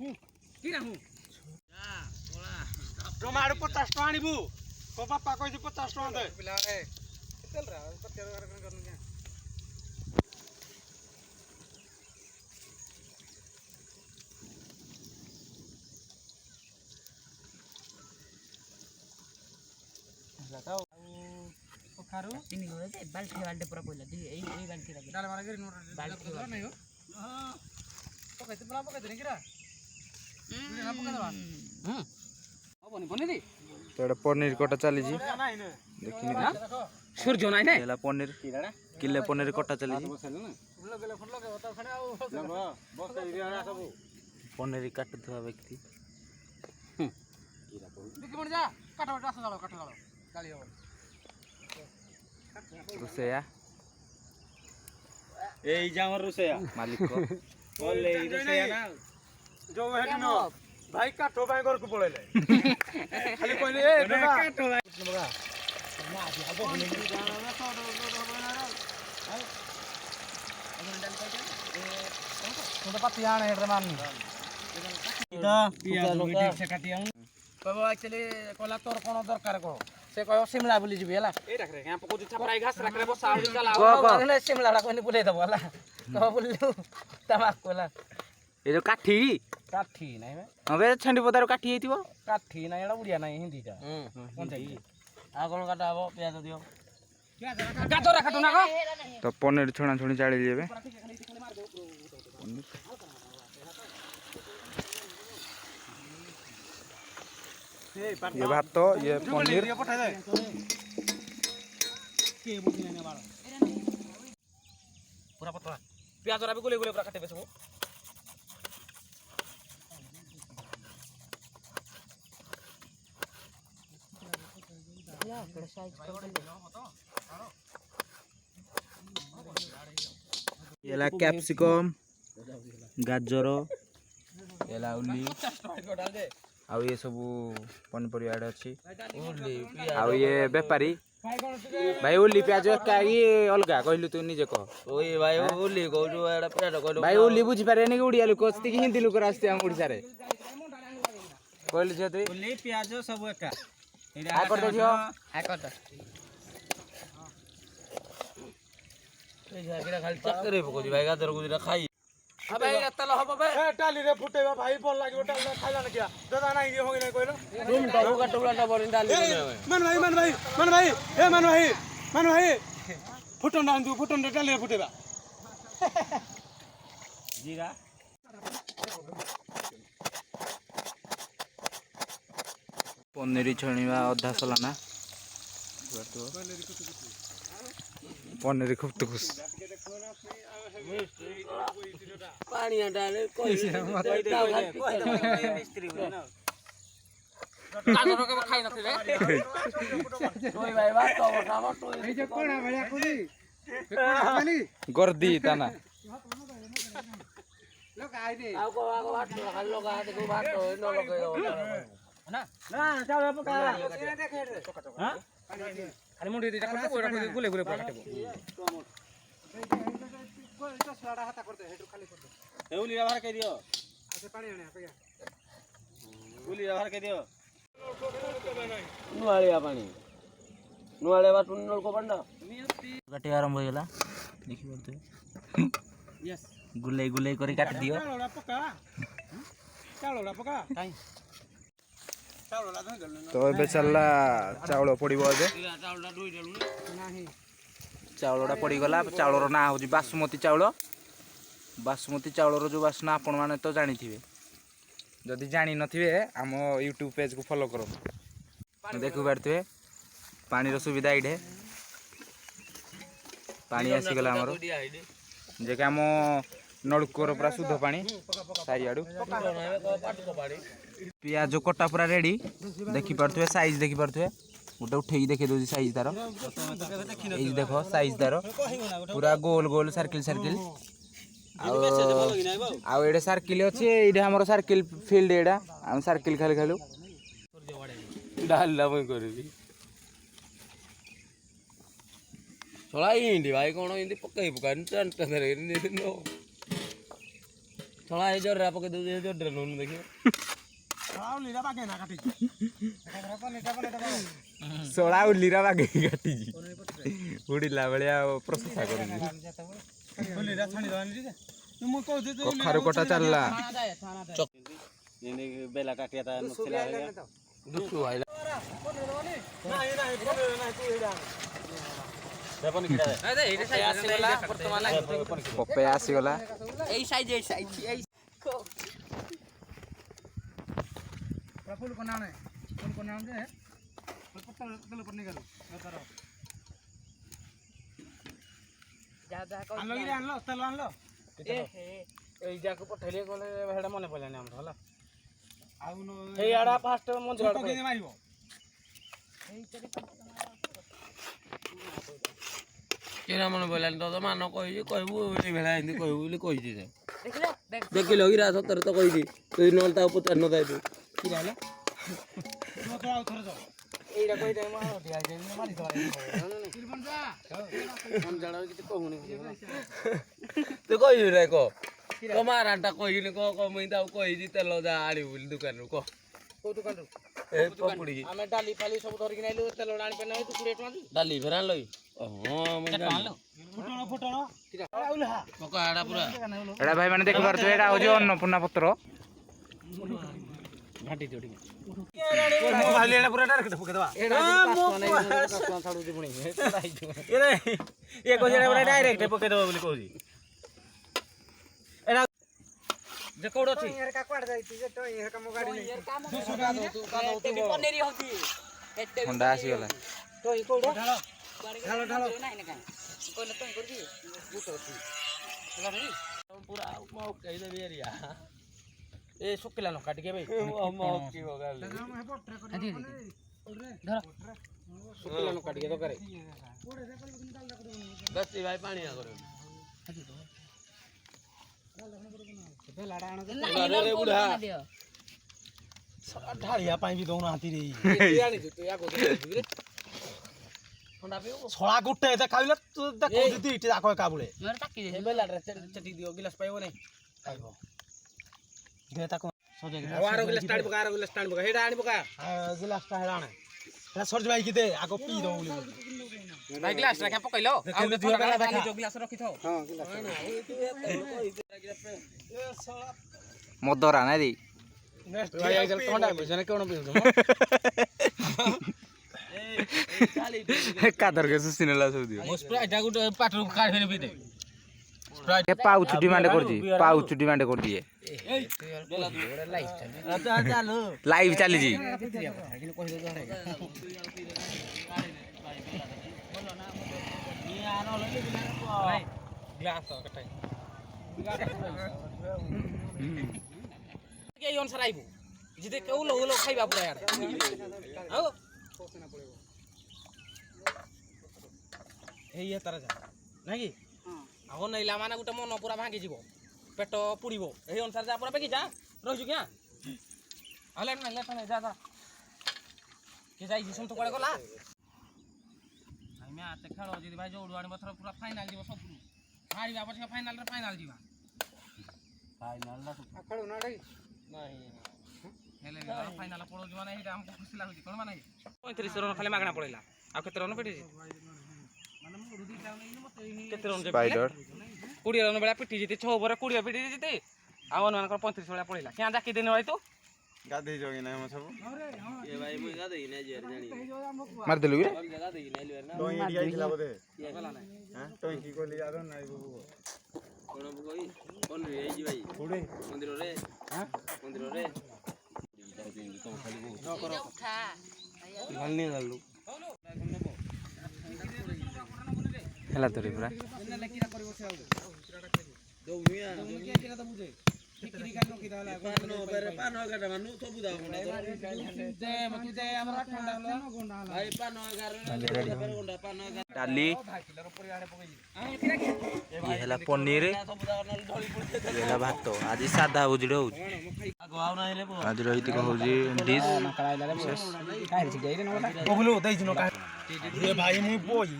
कि ना हूँ टमाटो 50 टका आनिबु को बापा कहि 50 टका दे पिला रे चल रहा है 50 करनु क्या लगाओ खारू तीन गोरे से बाल्टी पूरा पइला दी एई बाल्टी रा डाल मार के बाल्टी नहीं हो हां पकाइते बला पकाइते नहीं किरा ना पका दबा बनी बनी दी तो एटा पनीर कटा चली जी देखिनी हां सूर्य नाही एला पनीर किले पनीर कटा चली जी पनीर काटुवा व्यक्ति देखि बन जा काटा काटा डालो गाली हो रुसैया ए जामर रुसैया मालिक को बोले रुसैया ना जो हेड नो भाई काटो भाई घर को पळेले खाली कहले ए बाबा काटो भाई बगा ना आदि हबो बोले जाना तो तो पत्ती आने हेड मान इदा पिया वीडियो से काटिया बाबा एक्चुअली कोला तोर कोन दरकार को से कहो शिमला बुली जिबे हला ए रख रे यहां पर कोजु छपराई घास रख रे बस आउरी चला आ शिमला रा कोनी बुले दबो हला कहो बुल्लू तमाक कोला ए जो काठी नहीं बे अबे छंडी पदार काठी हेतिबो काठी नहीं एडा बुढ़िया नहीं हिंदी टा कोन जाई आ कोन काटा हबो प्याज दियो गाजर काटो ना को तो पनीर छोणा छोणी चाली जेबे ये भात तो ये पनीर पूरा पतला प्याज और भी गोले गोले पूरा काटे बेसबो एला कैप्सिकम गाजर एला उल्ली आउ ये सब पनीपरिया आड़े अच्छी आउ ये बेपारी भाई उल्ली प्याज ये अलगा कहलु तू निजे कह ओए भाई उल्ली कहू एडा पेट कहलु भाई उल्ली बुझी पारे नि उड़िया लोक अस्ति हिंदी लोक आस्ते हम ओडिसा रे कहलु जे तू उल्ली प्याज सब एका आ कर दे जो आ कर दे ए जागिरा खाली चक्कर पको भाई गाजर गुजरा खाई अबे तल हबो बे ए टाली रे फुटेबा भाई बोल लागियो टाल खाइला न क्या दादा नहीं हो गई नहीं कहलो तुम टाऊ का टुकड़ा बोलिन डाली मन भाई ए मन भाई फुटन टाली रे फुटेबा जीरा पनीर छणीवा अधा सलाना पनीर खूब तो खुश पानी डाले कोई मिस्त्री ना काजर के खाई नथिबे ओए भाई बात तो खावा तो ए जे कोना भैया खुदी कोना खाली गर्दी ताना लोग आइ दे आको बात खाली लोग आ देखो बात तो न लगे ना चाव पका हां खाली मुंडी दिटा करते ओरा गुले गुले पूरा काटबो कोई सड़ा हाता करते हेडू खाली करते एउली व्यवहार कर दियो आसे पानी आने पे उली व्यवहार कर दियो नुआलिया पानी नुआले बा टुन नल को पड़ना काटे आरंभ हो गेला देखि परते यस गुले गुले करी काट दियो चावला पका काई चावला धोई गल तो एबे चलला चावल पड़िबो जे चावलटा दुई देलु नाही चावलटा पड़ी गला चावलर ना हो बासमती चावलर जो बासना आपण माने तो जानी थिबे जदि जानी नथिबे हम यूट्यूब पेज को फॉलो करो देखु बारते पानी रो सुविधा इडे पानी आसी गला हमर जे के हम नलकोर पूरा शुद्ध पानी सारी आडू पियाज कटा पूरा रेडी देखि परथवे साइज देखि परथवे गोटे उठे देखे दो साइज तार देख साइज तार पूरा गोल गोल सर्किल सर्किल आउ सर्किल अच्छे ये आम सर्किल फिल्ड एटा आम सर्किल खाली खेलु डालला मैं करबी छोड़ा इंडी भाई कोन इंडी पक्का ही पका टन टन रे नो थोड़ा ए जोर रा पके दे जोर रे नून देखियो ଆଉ ଲିରା ବାଗେ ନା କାଟିଛି ଶଳା ଉଲିରା ବାଗେଇ କାଟିଛି ଉଡ଼ିଲା ଭଳିଆ ପ୍ରଶଂସା କରୁଛି ଲିରା ଛାଣି ଦବାନି ଯେ ମୁଁ କହୁଛି କଖାରୁ କଟା ଚାଲିଲା ଏନେ ବେଲା କାଟିଆ ତା ନଥିଲା ଦୁସୁ ଆଇଲା ନାଇଁ ନାଇଁ ତୁ ଏଇଟା ଦେଖନି କିଡା ଦେ ଏଇଟା ସାଇଜ ଆସିଗଲା ବର୍ତ୍ତମାନ ପପେ ଆସିଗଲା ଏଇ ସାଇଜ ଏଇ फूल को नाम है फूल को नाम है पत्थर तेल पर निकालो तारो ज्यादा को आन लो तेल आन लो ए ए जाको पठेले कोले हेडा मने पड़लानी हमर हला आउ नो हे आडा फास्ट मंजरा को के मारिबो एई चरी केना मने पड़लानी तो मान कहबू ए भेला हिंदी कहबू बोली कहि दे देखिलो गिरा सतर तो कहि दी तू नल ता पचार न दाइ तू की रहला तो तो आउ थरे जाओ एइडा कोइ टाइम आ दिया जे मारि दवा किरबन जा हम जाडा किते कहूनी तू कहि रे को माराटा कहिनी को मुई ता कहि दी तेल जा आड़ी बोली दुकान रो को दुकान रो ए पपुड़ी की हमें डाली फाली सब धर के नाइलो तेल आनी पे नै तू 20 टका दी डाली फेरा लई हां मुई डाली फुटण आउला पका आडा पूरा एड़ा भाई माने देखि पारथु एड़ा होजी अन्नपूर्णा पत्र घाटी जोडी मो भाली एड़ा पूरा डायरेक्ट फुके दवा एड़ा पास छाडू दी पुणी एरे ए को जेड़ा पूरा डायरेक्ट फुके दवा बोली कहूजी एड़ा जे कोडो छी यार का क्वाड जाईती जे तो यार का मो गाडी नै दुसो का दो तू पनेरी होती एते होंडा आसीगला तो ई कोडो ढालो ढालो नाही ना काय कोन तो करदी गुटो छी चला रे पूरा मो कहि दे बेरिया ए सुकिला न काट के भाई मो की हो गल धर सुकिला न काट के तो करे दस्ती भाई पानी आ करो ते लाडा आण रे बुढ़ा ढालिया पाई भी दोना हाथी रे ये आनी तू या को रे ठंडा पियो छळा गुटे ते खाइले तू देखो दीदी इटी आको काबुले मेरे ताकी दे बेला रे चटी दियो गिलास पाइबो नै खाइबो दे ताको सजे आरो गिलास टाण बका हेडा आनी बका गिलास टा हेडा आने ता सरज भाई किते आको पी दो बोली भाई गिलास रखा पकइलो आ दियो बेला देखा जो गिलास रखी थो हां गिलास मदरा ना दी नेक्स्ट भाई आइल ठंडा बुझने कोन पियो कादर के सुसिनला सब दियो मो स्प्राइट आ गुटे पाटरू काढ फेने पी दे ए pouch demand Karji pouch demand कर दिए बेला दू लाइट अच्छा चालो लाइव चली जी ग्लास कटाई के योन सराइबो जिते केउ लो खाइबा पुरा यार आओ ए ये तारा जा नाही की आगो नैला माने गुटे मन पूरा भांगी जीवो पेट पुड़ीबो एही अनुसार जा पूरा बेकी जा रहिजु क्या आले ना ले तने जा जा के जाई जिसम तो कोड़े गला आई मैं आते खेलो जदी भाई जोडू आनी बथर पूरा फाइनल जीवो सब हारी बाबा से फाइनल रे फाइनल जीवा फाइनल ना खेलो ना रे नहीं हेले फाइनल पड़ो जीवा नहीं एटा हमको खुशी लागुची कोन माने 35 रन खाली मागना पड़ेला आ केते रन पेटी माने मो रुदी टाउन इन मते केते रन जे स्पाइडर 20 रन बेला पिटी जीते 6 ओवर 20 पिटी जीते आवन मानकर 35 बेला पड़ेला क्या जाकी देने भाई तू गाधे जोगी ना हम सब ये भाई मुई गाधे नै जेर जानी मार देलु रे गाधे नै लेर ना तो एडी आइला बोदे ये गला ना हां तो की को लिया दो नाइ बुबु कोन बुगई कोन रे आई जी भाई कुडे मंदिर रे हां मंदिर रे तो खाली को करो उठा गलनी गलु हेला तोरी पूरा लेकिरा करबो से आउ दो मिया के केना त बुझे टिकरी कानो कि दाला पानो बेरे पानो गाडा मानु तो बुदा गोंडा दे मतु दे हमरा ठंडा गोंडा भाई पानो गारे गोंडा पानो डाली ये हेला पनीर ये हेला भात आज सादा बुजड़े हो आज रहित को होजी डिश बबलू दई दिनो का ए भाई मुई बोई